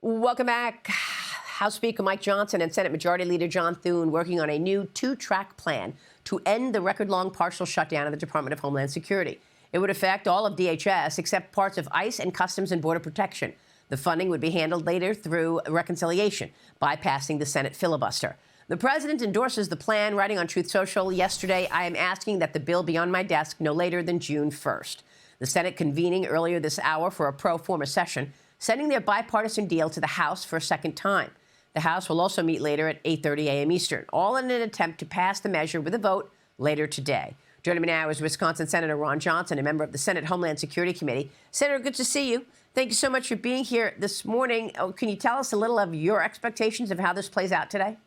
Welcome back. House Speaker Mike Johnson and Senate Majority Leader John Thune working on a new two-track plan to end the record-long partial shutdown of the Department of Homeland Security. It would affect all of DHS except parts of ICE and Customs and Border Protection. The funding would be handled later through reconciliation, bypassing the Senate filibuster. The president endorses the plan, writing on Truth Social yesterday, "I am asking that the bill be on my desk no later than June 1st. The Senate convening earlier this hour for a pro forma session, sending their bipartisan deal to the House for a second time. The House will also meet later at 8:30 a.m. Eastern, all in an attempt to pass the measure with a vote later today. Joining me now is Wisconsin Senator Ron Johnson, a member of the Senate Homeland Security Committee. Senator, good to see you. Thank you so much for being here this morning. Can you tell us a little of your expectations of how this plays out today?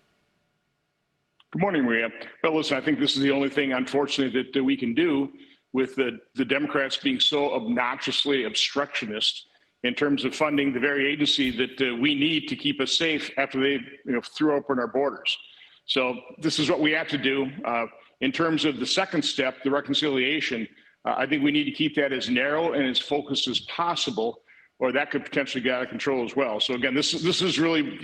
Good morning, Maria. Well, listen, I think this is the only thing, unfortunately, that we can do with the Democrats being so obnoxiously obstructionist in terms of funding the very agency that we need to keep us safe after they threw open our borders. So this is what we have to do. In terms of the second step, the reconciliation, I think we need to keep that as narrow and as focused as possible, or that could potentially get out of control as well. So again, this is really,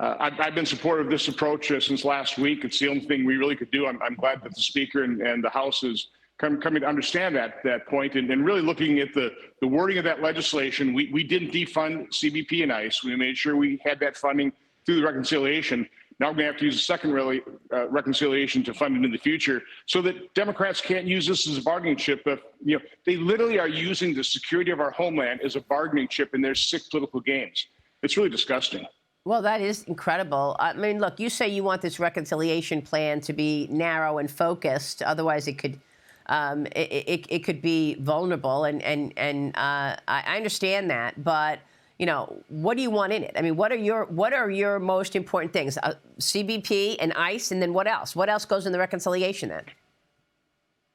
I've been supportive of this approach since last week. It's the only thing we really could do. I'm glad that the Speaker and the House is coming to understand that point and really looking at the wording of that legislation. We didn't defund CBP and ICE. We made sure we had that funding through the reconciliation. Now we're going to have to use a second reconciliation to fund it in the future, so that Democrats can't use this as a bargaining chip. They literally are using the security of our homeland as a bargaining chip in their sick political games. It's really disgusting. Well, that is incredible. I mean, look, you say you want this reconciliation plan to be narrow and focused. Otherwise, it could be vulnerable, and I understand that, but what do you want in it? I mean, what are your most important things? CBP and ICE, and then what else? What else goes in the reconciliation then?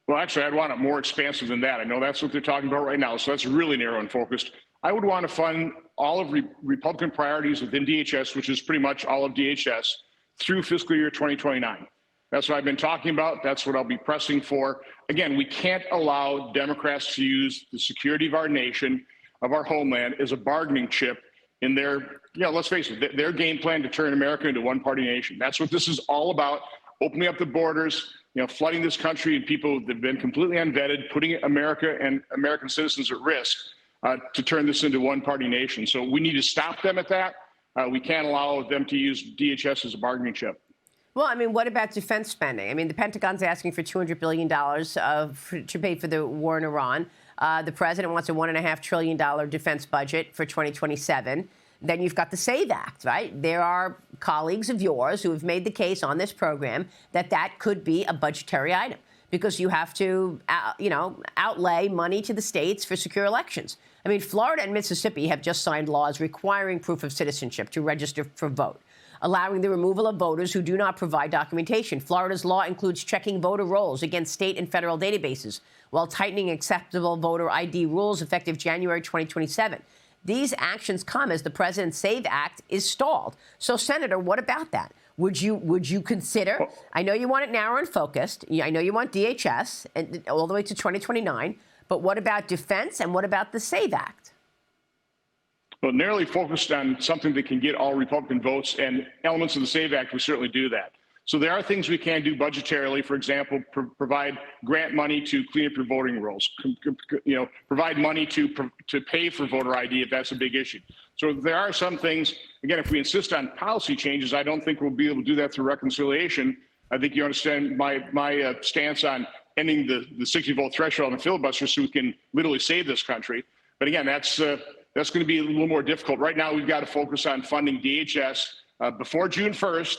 Well, actually, I'd want it more expansive than that. I know that's what they're talking about right now, so that's really narrow and focused. I would want to fund all of Republican priorities within DHS, which is pretty much all of DHS, through fiscal year 2029. That's what I've been talking about. That's what I'll be pressing for. Again, we can't allow Democrats to use the security of our nation, of our homeland, as a bargaining chip in their, let's face it, their game plan to turn America into one-party nation. That's what this is all about, opening up the borders, flooding this country and people that have been completely unvetted, putting America and American citizens at risk to turn this into one-party nation. So we need to stop them at that. We can't allow them to use DHS as a bargaining chip. Well, I mean, what about defense spending? I mean, the Pentagon's asking for $200 billion to pay for the war in Iran. The president wants a $1.5 trillion defense budget for 2027. Then you've got the SAVE Act, right? There are colleagues of yours who have made the case on this program that could be a budgetary item, because you have to, outlay money to the states for secure elections. I mean, Florida and Mississippi have just signed laws requiring proof of citizenship to register for vote, allowing the removal of voters who do not provide documentation. Florida's law includes checking voter rolls against state and federal databases, while tightening acceptable voter ID rules effective January 2027. These actions come as the president's SAVE Act is stalled. So, Senator, what about that? Would you consider? I know you want it narrow and focused. I know you want DHS and all the way to 2029. But what about defense, and what about the SAVE Act? Well, narrowly focused on something that can get all Republican votes, and elements of the SAVE Act will certainly do that. So there are things we can do budgetarily. For example, provide grant money to clean up your voting rolls. Provide money to pay for voter ID if that's a big issue. So there are some things. Again, if we insist on policy changes, I don't think we'll be able to do that through reconciliation. I think you understand my stance on ending the 60-vote threshold and filibuster, so we can literally save this country. But again, that's going to be a little more difficult. Right now, we've got to focus on funding DHS before June 1st.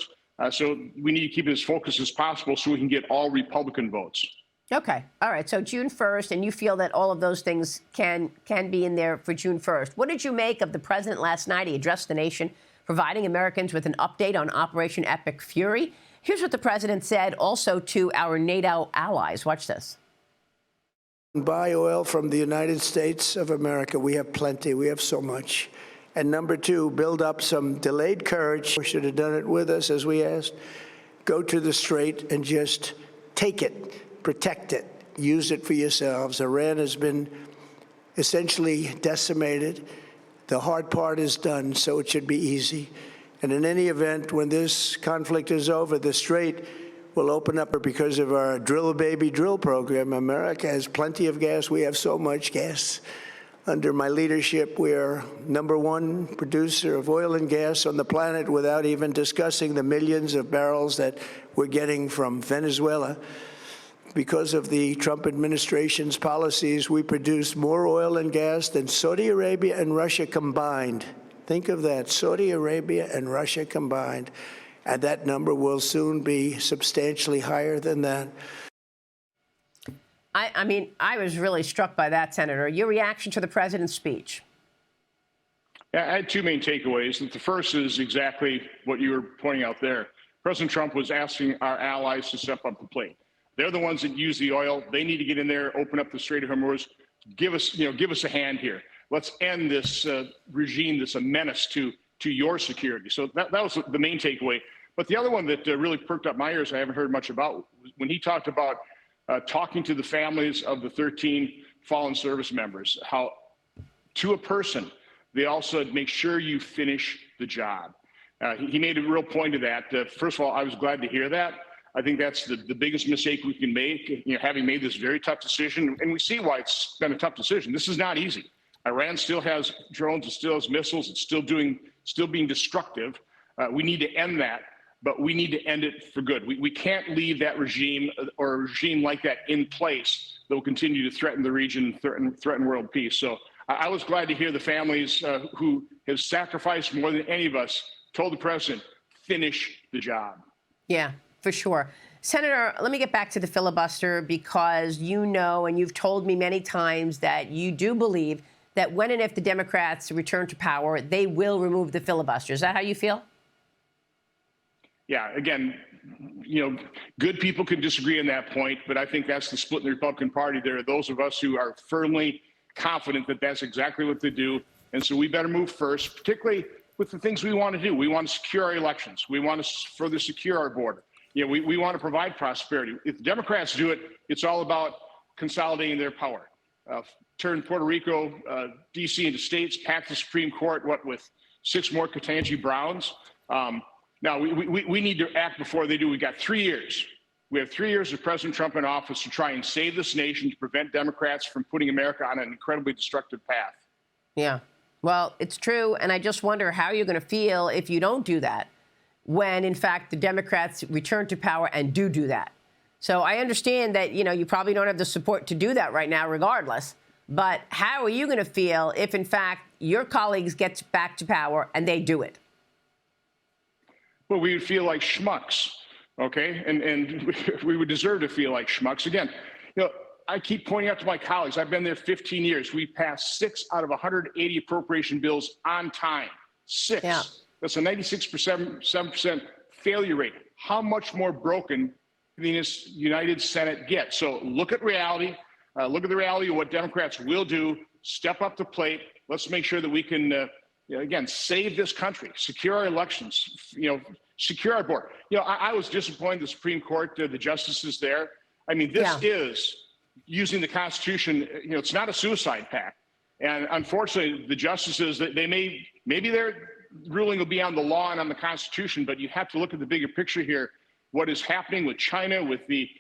So we need to keep it as focused as possible so we can get all Republican votes. Okay. All right. So June 1st, and you feel that all of those things can be in there for June 1st. What did you make of the president last night? He addressed the nation, providing Americans with an update on Operation Epic Fury. Here's what the president said also to our NATO allies. Watch this. Buy oil from the United States of America. We have plenty. We have so much. And number two, build up some delayed courage. We should have done it with us, as we asked. Go to the strait and just take it, protect it, use it for yourselves. Iran has been essentially decimated. The hard part is done, so it should be easy. And in any event, when this conflict is over, the strait will open up because of our drill baby drill program. America has plenty of gas. We have so much gas. Under my leadership, we are #1 producer of oil and gas on the planet without even discussing the millions of barrels that we're getting from Venezuela. Because of the Trump administration's policies, we produce more oil and gas than Saudi Arabia and Russia combined. Think of that, Saudi Arabia and Russia combined. And that number will soon be substantially higher than that. I mean, I was really struck by that, Senator. Your reaction to the president's speech? Yeah, I had two main takeaways. The first is exactly what you were pointing out there. President Trump was asking our allies to step up the plate. They're the ones that use the oil. They need to get in there, open up the Strait of Hormuz. Give us a hand here. Let's end this regime that's a menace to your security. So that was the main takeaway. But the other one that really perked up my ears, I haven't heard much about, was when he talked about talking to the families of the 13 fallen service members, how to a person, they all said, make sure you finish the job. He made a real point of that. First of all, I was glad to hear that. I think that's the biggest mistake we can make, having made this very tough decision. And we see why it's been a tough decision. This is not easy. Iran still has drones, it still has missiles, it's still being destructive. We need to end that, but we need to end it for good. We can't leave that regime or a regime like that in place that will continue to threaten the region, threaten world peace. So I was glad to hear the families who have sacrificed more than any of us told the president, finish the job. Yeah, for sure. Senator, let me get back to the filibuster, because you know, and you've told me many times, that you do believe that when and if the Democrats return to power, they will remove the filibuster. Is that how you feel? Yeah, again, good people can disagree on that point, but I think that's the split in the Republican Party. There are those of us who are firmly confident that that's exactly what they do. And so we better move first, particularly with the things we want to do. We want to secure our elections. We want to further secure our border. We want to provide prosperity. If the Democrats do it, it's all about consolidating their power. Turn Puerto Rico, D.C. into states, pack the Supreme Court, with 6 more Ketanji Browns. Now, we need to act before they do. We got 3 years. We have 3 years of President Trump in office to try and save this nation, to prevent Democrats from putting America on an incredibly destructive path. Yeah, well, it's true. And I just wonder how you're going to feel if you don't do that, when, in fact, the Democrats return to power and do that. So I understand that, you probably don't have the support to do that right now, regardless. But how are you going to feel if, in fact, your colleagues get back to power and they do it? Well, we would feel like schmucks, okay? And we would deserve to feel like schmucks. Again, I keep pointing out to my colleagues, I've been there 15 years. We passed 6 out of 180 appropriation bills on time. 6. Yeah. That's a 96% failure rate. How much more broken can the United Senate get? So look at reality. Look at the reality of what Democrats will do. Step up the plate. Let's make sure that we can, again, save this country, secure our elections, secure our border. I was disappointed the Supreme Court, the justices there. I mean, this is using the Constitution. It's not a suicide pact. And unfortunately, the justices, maybe their ruling will be on the law and on the Constitution, but you have to look at the bigger picture here. What is happening with China, with the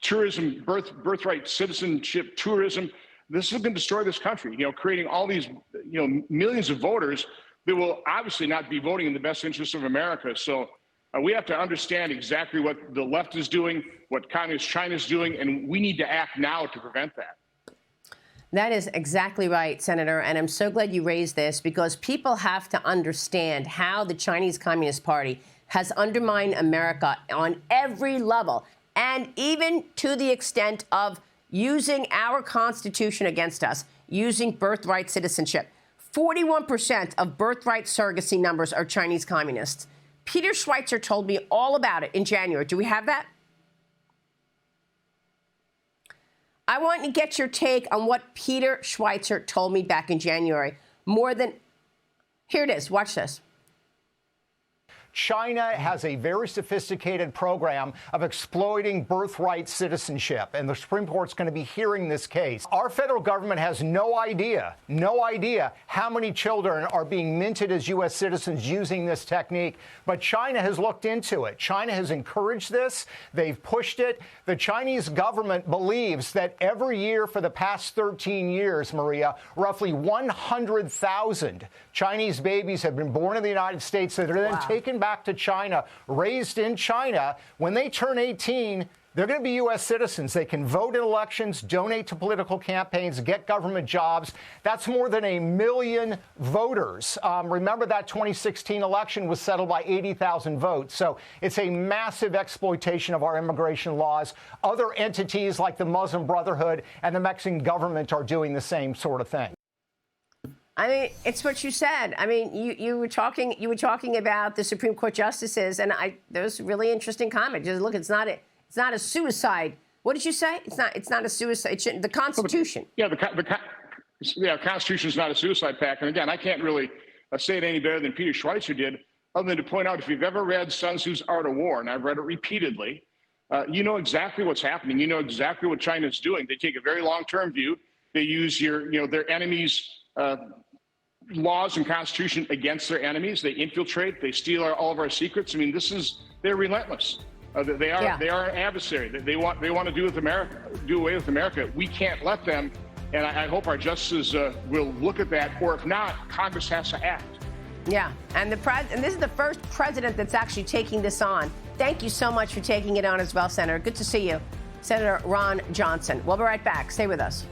tourism, birthright citizenship tourism. This is going to destroy this country, creating all these, millions of voters that will obviously not be voting in the best interest of America. So we have to understand exactly what the left is doing, what communist China is doing, and we need to act now to prevent that. That is exactly right, Senator. And I'm so glad you raised this, because people have to understand how the Chinese Communist Party has undermined America on every level, and even to the extent of using our Constitution against us, using birthright citizenship. 41% of birthright surrogacy numbers are Chinese communists. Peter Schweitzer told me all about it in January. Do we have that? I want to get your take on what Peter Schweitzer told me back in January. Here it is. Watch this. China has a very sophisticated program of exploiting birthright citizenship, and the Supreme Court's going to be hearing this case. Our federal government has no idea how many children are being minted as U.S. citizens using this technique, but China has looked into it. China has encouraged this. They've pushed it. The Chinese government believes that every year for the past 13 years, Maria, roughly 100,000 Chinese babies have been born in the United States that are then taken back to China, raised in China. When they turn 18, they're going to be U.S. citizens. They can vote in elections, donate to political campaigns, get government jobs. That's more than 1 million voters. Remember that 2016 election was settled by 80,000 votes. So it's a massive exploitation of our immigration laws. Other entities like the Muslim Brotherhood and the Mexican government are doing the same sort of thing. I mean, it's what you said. I mean, you were talking about the Supreme Court justices, and there was a really interesting comment. Just look, it's not a suicide. What did you say? It's not a suicide. The Constitution. Yeah, the Constitution is not a suicide pact. And again, I can't really say it any better than Peter Schweitzer did, other than to point out, if you've ever read Sun Tzu's Art of War, and I've read it repeatedly, you know exactly what's happening. You know exactly what China's doing. They take a very long-term view. They use their enemies' laws and constitution against their enemies. They infiltrate. They steal all of our secrets. I mean, they're relentless. They are an adversary. They want to do away with America. We can't let them. And I hope our justices will look at that. Or if not, Congress has to act. Yeah, and this is the first president that's actually taking this on. Thank you so much for taking it on as well, Senator. Good to see you, Senator Ron Johnson. We'll be right back. Stay with us.